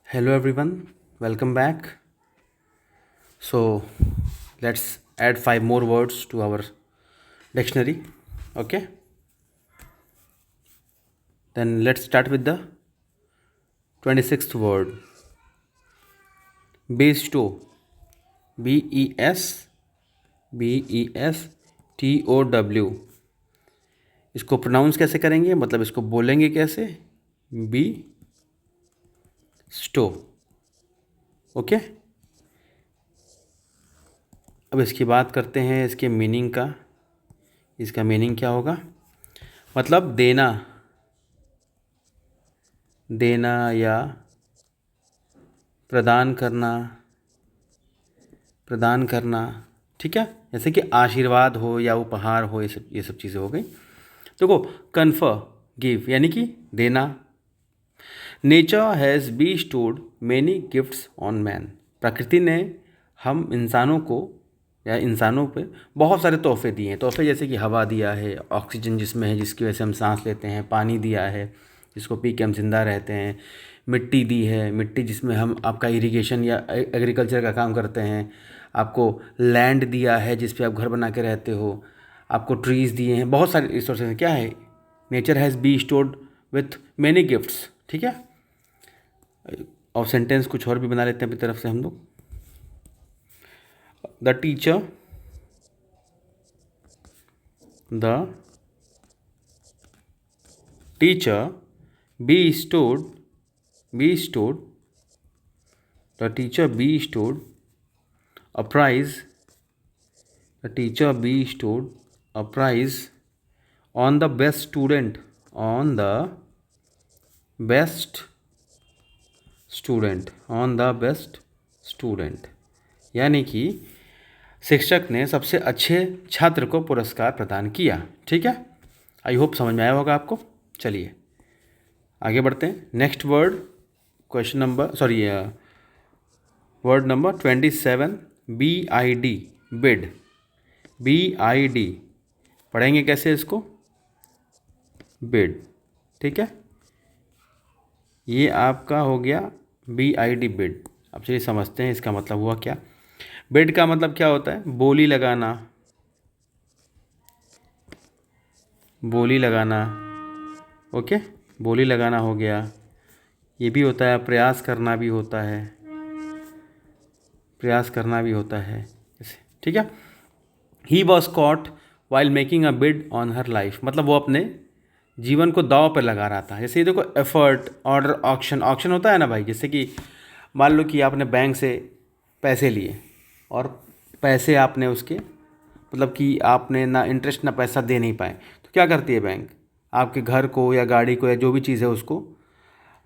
Hello everyone, welcome back. So let's add five more words to our dictionary. Okay, then let's start with the 26th word, bestow. B E S Bestow. इसको pronounce कैसे करेंगे, मतलब इसको बोलेंगे कैसे? B स्टो. Okay, अब इसकी बात करते हैं इसके मीनिंग का. इसका मीनिंग क्या होगा? मतलब देना, देना या प्रदान करना, प्रदान करना. ठीक है, जैसे कि आशीर्वाद हो या उपहार हो, ये सब चीज़ें हो गई. देखो, कन्फर, गिव यानी कि देना. Nature has bestowed many gifts on man. प्रकृति ने हम इंसानों को या इंसानों पे बहुत सारे तोहफे दिए हैं. तोहफे जैसे कि हवा दिया है, ऑक्सीजन जिसमें है, जिसकी वजह से हम सांस लेते हैं. पानी दिया है, जिसको पी के हम जिंदा रहते हैं. मिट्टी दी है, मिट्टी जिसमें हम आपका इरिगेशन या एग्रीकल्चर का काम करते हैं. आपको लैंड दिया है जिस पे आप घर बना के रहते हो. आपको ट्रीज़ दिए हैं, बहुत सारे रिसोर्सेज हैं. क्या है? Nature has be stored with many gifts. ठीक है, और सेंटेंस कुछ और भी बना लेते हैं अपनी तरफ से हम लोग. The teacher, the teacher bestowed bestowed the teacher bestowed a prize. The teacher bestowed a prize on the best student, on the best student, on the best student. यानी कि शिक्षक ने सबसे अच्छे छात्र को पुरस्कार प्रदान किया. ठीक है, आई होप समझ में आया होगा आपको. चलिए आगे बढ़ते हैं. Next word, question number word number 27, BID, bid. BID पढ़ेंगे कैसे इसको? बिड. ठीक है, ये आपका हो गया BID, बिड. अब चलिए समझते हैं इसका मतलब हुआ क्या. बिड का मतलब क्या होता है? बोली लगाना, बोली लगाना. ओके, बोली लगाना हो गया. ये भी होता है, प्रयास करना भी होता है, प्रयास करना भी होता है ऐसे. ठीक है. He was caught while making a bid on her life. मतलब वो अपने जीवन को दाव पर लगा रहा था. जैसे ये देखो, एफर्ट, ऑर्डर, ऑक्शन. ऑक्शन होता है ना भाई, जैसे कि मान लो कि आपने बैंक से पैसे लिए और पैसे आपने उसके मतलब कि आपने ना इंटरेस्ट ना पैसा दे नहीं पाए, तो क्या करती है बैंक? आपके घर को या गाड़ी को या जो भी चीज़ है उसको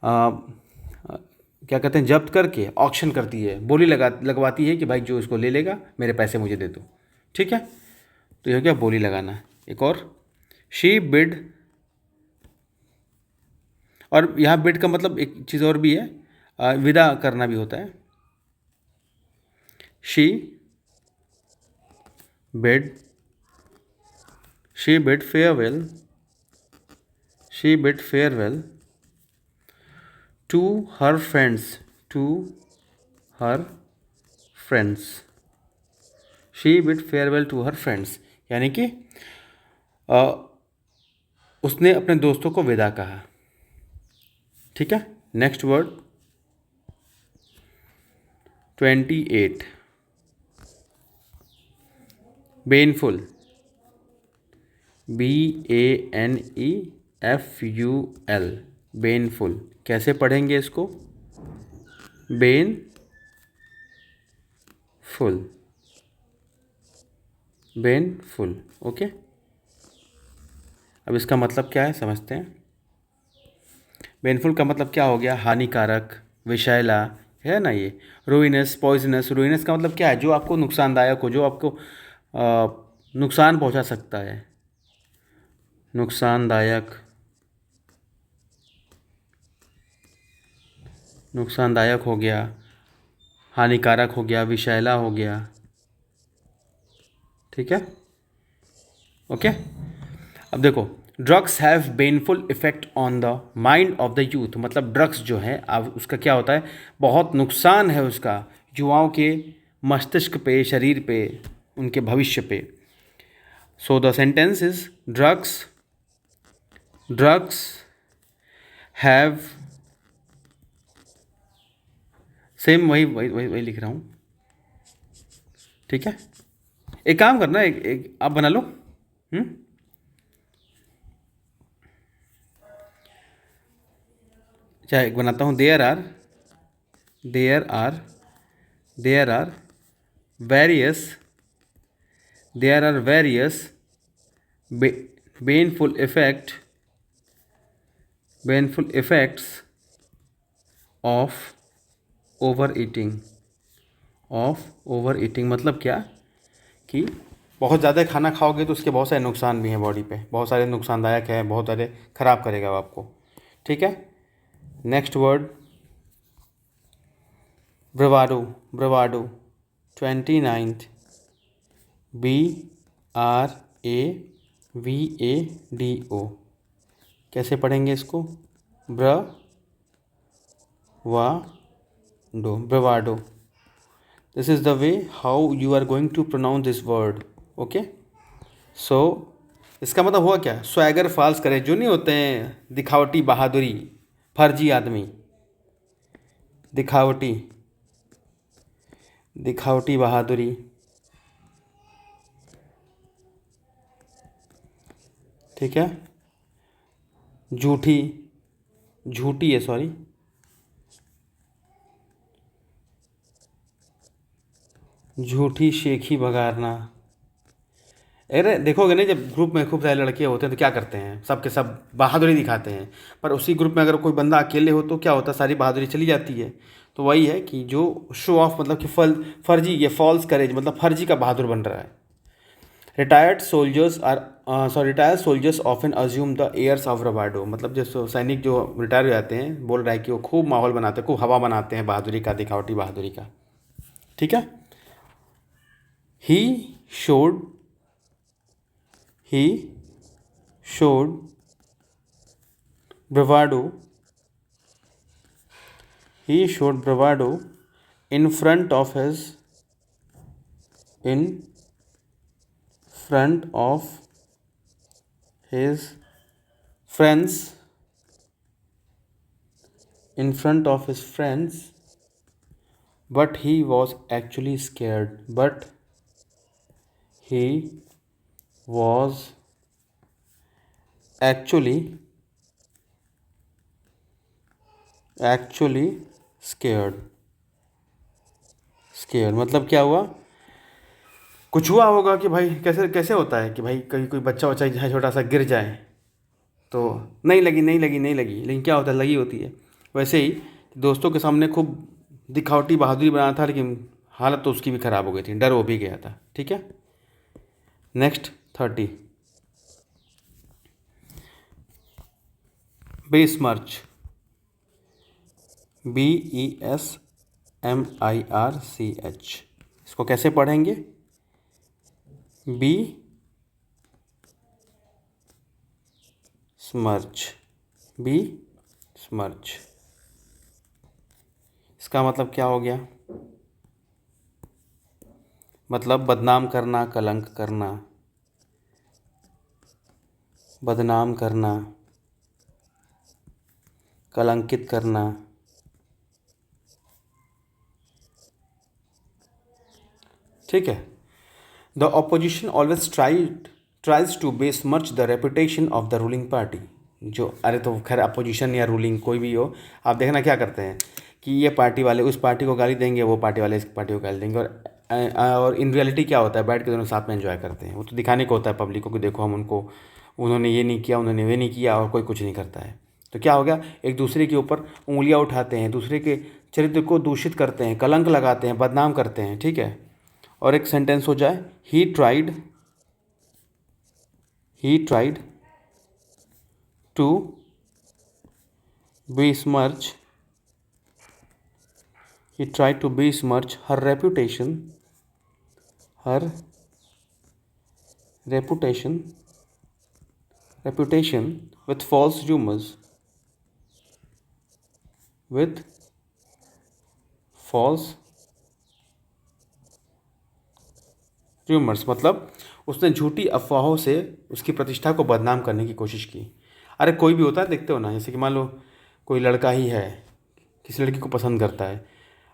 क्या कहते हैं, जब्त करके ऑक्शन करती है, बोली लगवाती है कि भाई जो इसको ले लेगा मेरे पैसे मुझे दे दो. ठीक है, तो यह क्या, बोली लगाना. एक और, शी बिड. और यहाँ बिड का मतलब एक चीज़ और भी है, विदा करना भी होता है. She bid, she bid farewell, she bid farewell to her friends, to her friends. She bid farewell to her friends यानी कि उसने अपने दोस्तों को विदा कहा. ठीक है. Next word 28, बेनफुल. BANEFUL, बेनफुल. कैसे पढ़ेंगे इसको? Ben full, Ben full. Okay, अब इसका मतलब क्या है समझते हैं. बेनफुल का मतलब क्या हो गया? हानिकारक, विषैला है ना ये. रुइनस, पॉइजनस. रुइनस का मतलब क्या है? जो आपको नुकसानदायक हो, जो आपको नुकसान पहुंचा सकता है. नुकसानदायक, नुकसानदायक हो गया, हानिकारक हो गया, विषैला हो गया. ठीक है, ओके. अब देखो, drugs have painful effect on the mind of the youth, मतलब ड्रग्स जो है अब उसका क्या होता है, बहुत नुकसान है उसका युवाओं के मस्तिष्क पे, शरीर पे, उनके भविष्य पे. So the sentence is drugs have, same वही वही वही वही लिख रहा हूँ. ठीक है, एक काम करना, एक आप बना लो. चाहे एक बनाता हूँ. There are various painful effects of overeating. मतलब क्या कि बहुत ज़्यादा खाना खाओगे तो उसके बहुत सारे नुकसान भी हैं बॉडी पे, बहुत सारे नुकसानदायक है, बहुत सारे ख़राब करेगा वो आपको. ठीक है. Next word bravado 29th BRAVADO. कैसे पढ़ेंगे इसको? Bravado. This is the way how you are going to pronounce this word. Okay. So इसका मतलब हुआ क्या? स्वैगर फॉल्स करेज, जो नहीं होते हैं दिखावटी बहादुरी, फर्जी आदमी, दिखावटी बहादुरी. ठीक है. झूठी है, सॉरी, झूठी शेखी बघारना. अरे देखोगे ना, जब ग्रुप में खूब सारे लड़के होते हैं तो क्या करते हैं, सब के सब बहादुरी दिखाते हैं. पर उसी ग्रुप में अगर कोई बंदा अकेले हो तो क्या होता है, सारी बहादुरी चली जाती है. तो वही है कि जो शो ऑफ, मतलब कि फर्जी, ये फॉल्स करेज, मतलब फर्जी का बहादुर बन रहा है. Retired soldiers often assume the airs of bravado. मतलब जो सैनिक जो रिटायर हो जाते हैं, बोल रहा है कि वो खूब माहौल बनाते हैं, खूब हवा बनाते हैं बहादुरी का, दिखावटी बहादुरी का. ठीक है. ही showed bravado in front of his friends, but he was actually scared. Actually scared. मतलब क्या हुआ? कुछ हुआ होगा कि भाई कैसे कैसे होता है कि भाई कभी कोई बच्चा है छोटा सा गिर जाए तो नहीं लगी, लेकिन क्या होता है, लगी होती है. वैसे ही दोस्तों के सामने खूब दिखावटी बहादुरी बना था, लेकिन हालत तो उसकी भी ख़राब हो गई थी, डर हो भी गया था. ठीक है. Next 30 बेसमर्च BESMIRCH. इसको कैसे पढ़ेंगे? स्मर्च. इसका मतलब क्या हो गया? मतलब बदनाम करना, कलंक करना, बदनाम करना, कलंकित करना. ठीक है. The opposition always tries to besmirch the reputation of the ruling party. जो, अरे तो खैर अपोजिशन या रूलिंग कोई भी हो, आप देखना क्या करते हैं कि ये पार्टी वाले उस पार्टी को गाली देंगे, वो पार्टी वाले इस पार्टी को गाली देंगे. और इन रियलिटी क्या होता है, बैठ के दोनों साथ में एंजॉय करते हैं. वो तो दिखाने को होता है पब्लिक को कि देखो हम उन्होंने ये नहीं किया, उन्होंने वे नहीं किया, और कोई कुछ नहीं करता है. तो क्या हो गया, एक दूसरे के ऊपर उंगलियां उठाते हैं, दूसरे के चरित्र को दूषित करते हैं, कलंक लगाते हैं, बदनाम करते हैं. ठीक है. और एक सेंटेंस हो जाए, he tried to besmirch her reputation reputation with false rumors, with false rumors मतलब उसने झूठी अफवाहों से उसकी प्रतिष्ठा को बदनाम करने की कोशिश की। अरे कोई भी होता है, देखते हो ना, जैसे कि मान लो कोई लड़का ही है, किसी लड़की को पसंद करता है,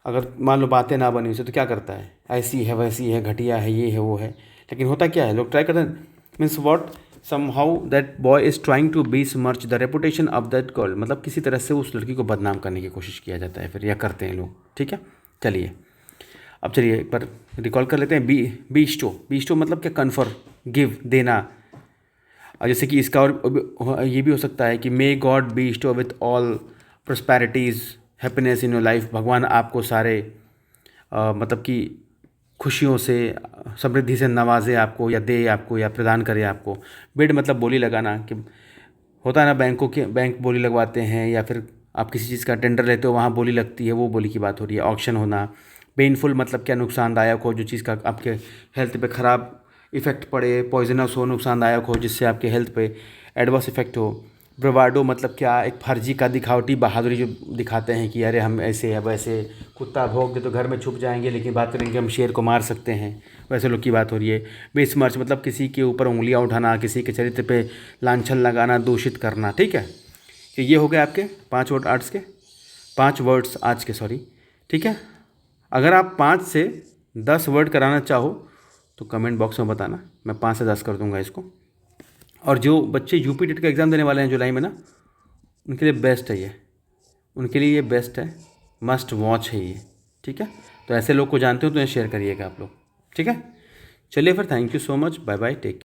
अगर मान लो बातें ना बनी उसे तो क्या करता है, ऐसी है वैसी है, घटिया है, ये है वो है, लेकिन होता क्या है, लोग ट्राई करते हैं, means what, somehow that boy is trying to besmirch the reputation of that girl, मतलब किसी तरह से उस लड़की को बदनाम करने की कोशिश किया जाता है फिर, या करते हैं लोग। ठीक है, चलिए अब चलिए एक बार रिकॉल कर लेते हैं। बीस्टो मतलब क्या, कन्फर, गिव, देना। और जैसे कि इसका और ये भी हो सकता है कि may god bestow with all prosperities happiness in your life, भगवान आपको सारे मतलब कि खुशियों से, समृद्धि से नवाजे आपको, या दे आपको, या प्रदान करे आपको। बिड मतलब बोली लगाना, कि होता है ना, बैंक बोली लगवाते हैं, या फिर आप किसी चीज़ का टेंडर लेते हो वहाँ बोली लगती है, वो बोली की बात हो रही है। ऑक्शन होना। पेनफुल मतलब क्या, नुकसानदायक हो, जो चीज़ का आपके हेल्थ पे ख़राब इफ़ेक्ट पड़े, पॉइजनस हो, नुकसानदायक हो, जिससे आपके हेल्थ पे एडवर्स इफेक्ट हो। ब्रवाडो मतलब क्या, एक फर्जी का, दिखावटी बहादुरी जो दिखाते हैं कि अरे हम ऐसे है वैसे, कुत्ता भौंक दे तो घर में छुप जाएंगे लेकिन बात करेंगे हम शेर को मार सकते हैं, वैसे लोग की बात हो रही है। बेस्मर्च मतलब किसी के ऊपर उंगलियां उठाना, किसी के चरित्र पे लांछन लगाना, दूषित करना। ठीक है, तो ये हो गए आपके 5 वर्ड आर्ट्स के, 5 वर्ड्स आज के, सॉरी। ठीक है, अगर आप 5 से 10 वर्ड कराना चाहो तो कमेंट बॉक्स में बताना, मैं 5 से 10 कर दूंगा इसको। और जो बच्चे यूपी टेट का एग्ज़ाम देने वाले हैं जुलाई में ना, उनके लिए बेस्ट है ये, उनके लिए ये बेस्ट है, मस्ट वॉच है ये। ठीक है, तो ऐसे लोग को जानते हो तो ये शेयर करिएगा आप लोग। ठीक है, चलिए फिर, thank you so much, bye bye, take.